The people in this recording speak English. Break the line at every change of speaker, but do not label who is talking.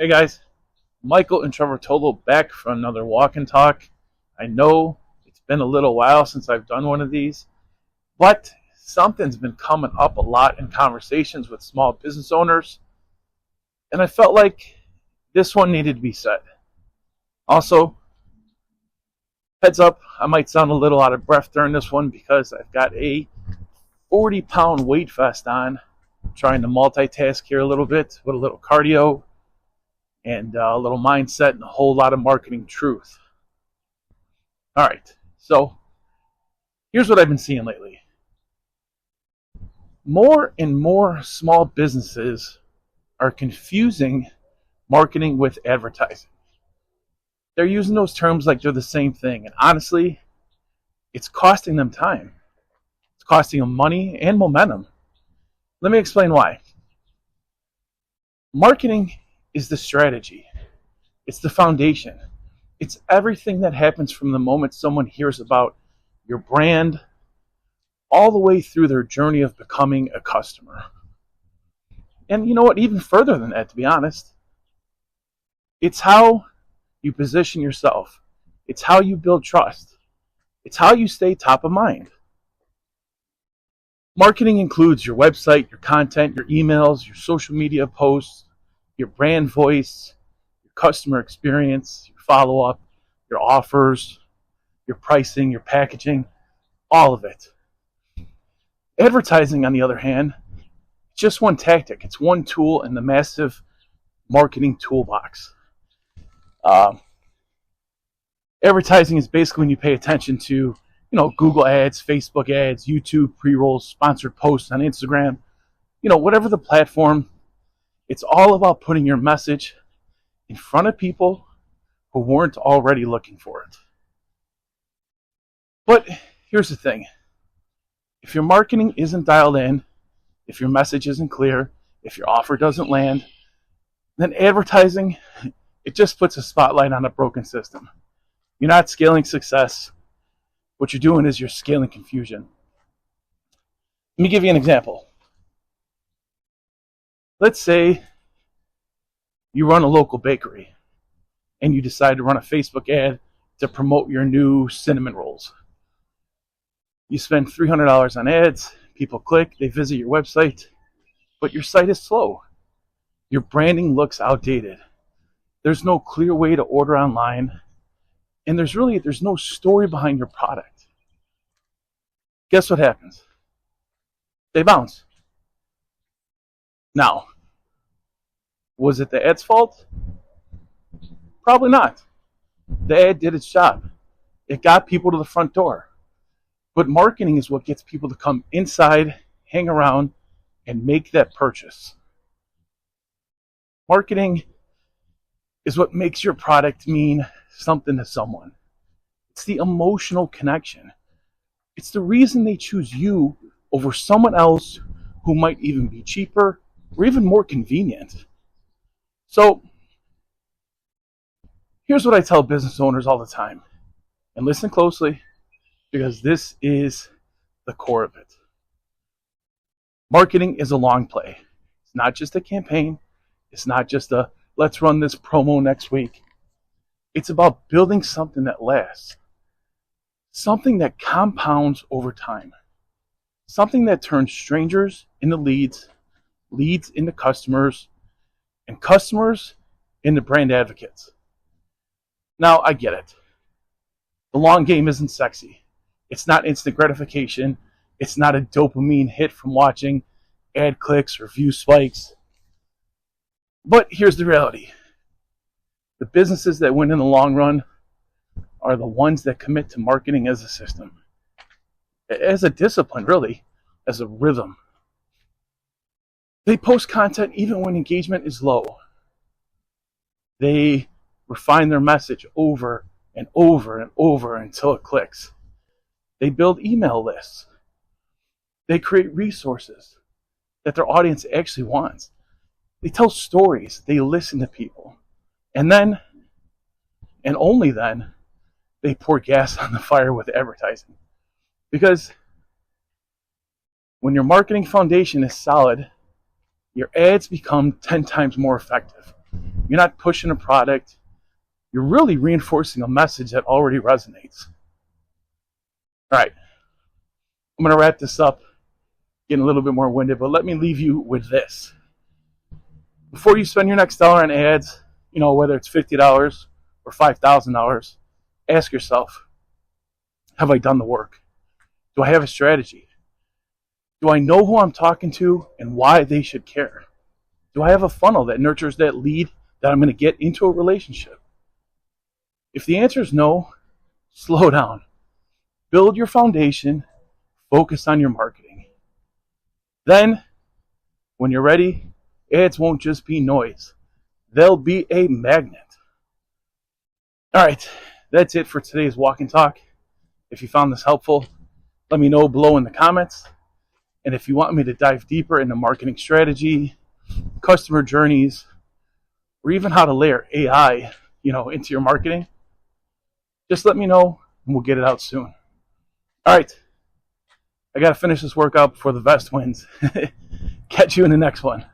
Hey guys, Michael Intravartolo back for another walk and talk. I know it's been a little while since I've done one of these, but something's been coming up a lot in conversations with small business owners, and I felt like this one needed to be said. Also, heads up, I might sound a little out of breath during this one because I've got a 40-pound weight vest on, trying to multitask here a little bit with a little cardio and a little mindset and a whole lot of marketing truth. All right, so here's what I've been seeing lately. More and more small businesses are confusing marketing with advertising. They're using those terms like they're the same thing, and honestly, it's costing them time. It's costing them money and momentum. Let me explain why. Marketing is the strategy. It's the foundation. It's everything that happens from the moment someone hears about your brand all the way through their journey of becoming a customer. And you know what, even further than that, to be honest, it's how you position yourself. It's how you build trust. It's how you stay top of mind. Marketing includes your website, your content, your emails, your social media posts, your brand voice, your customer experience, your follow-up, your offers, your pricing, your packaging, all of it. Advertising, on the other hand, it's just one tactic. It's one tool in the massive marketing toolbox. Advertising is basically when you pay attention to, Google ads, Facebook ads, YouTube pre-rolls, sponsored posts on Instagram, whatever the platform. It's all about putting your message in front of people who weren't already looking for it. But here's the thing. If your marketing isn't dialed in, if your message isn't clear, if your offer doesn't land, then advertising, it just puts a spotlight on a broken system. You're not scaling success. What you're doing is you're scaling confusion. Let me give you an example. Let's say you run a local bakery and you decide to run a Facebook ad to promote your new cinnamon rolls. You spend $300 on ads, people click, they visit your website, but your site is slow. Your branding looks outdated. There's no clear way to order online, and there's no story behind your product. Guess what happens? They bounce. Now, was it the ad's fault? Probably not. The ad did its job. It got people to the front door. But marketing is what gets people to come inside, hang around, and make that purchase. Marketing is what makes your product mean something to someone. It's the emotional connection. It's the reason they choose you over someone else who might even be cheaper or even more convenient. So, here's what I tell business owners all the time. And listen closely, because this is the core of it. Marketing is a long play. It's not just a campaign. It's not just a, let's run this promo next week. It's about building something that lasts. Something that compounds over time. Something that turns strangers into leads, leads into customers, and customers into brand advocates. Now, I get it. The long game isn't sexy. It's not instant gratification. It's not a dopamine hit from watching ad clicks or view spikes. But here's the reality. The businesses that win in the long run are the ones that commit to marketing as a system. As a discipline, really. As a rhythm. They post content even when engagement is low. They refine their message over and over and over until it clicks. They build email lists. They create resources that their audience actually wants. They tell stories. They listen to people. And then, and only then, they pour gas on the fire with advertising. Because when your marketing foundation is solid, your ads become 10 times more effective. You're not pushing a product. You're really reinforcing a message that already resonates. All right, I'm going to wrap this up, getting a little bit more winded, but let me leave you with this. Before you spend your next dollar on ads, whether it's $50 or $5,000, ask yourself, have I done the work? Do I have a strategy? Do I know who I'm talking to and why they should care? Do I have a funnel that nurtures that lead that I'm going to get into a relationship? If the answer is no, slow down. Build your foundation. Focus on your marketing. Then, when you're ready, ads won't just be noise. They'll be a magnet. All right, that's it for today's walk and talk. If you found this helpful, let me know below in the comments. And if you want me to dive deeper into marketing strategy, customer journeys, or even how to layer AI, into your marketing, just let me know and we'll get it out soon. All right. I got to finish this workout before the vest wins. Catch you in the next one.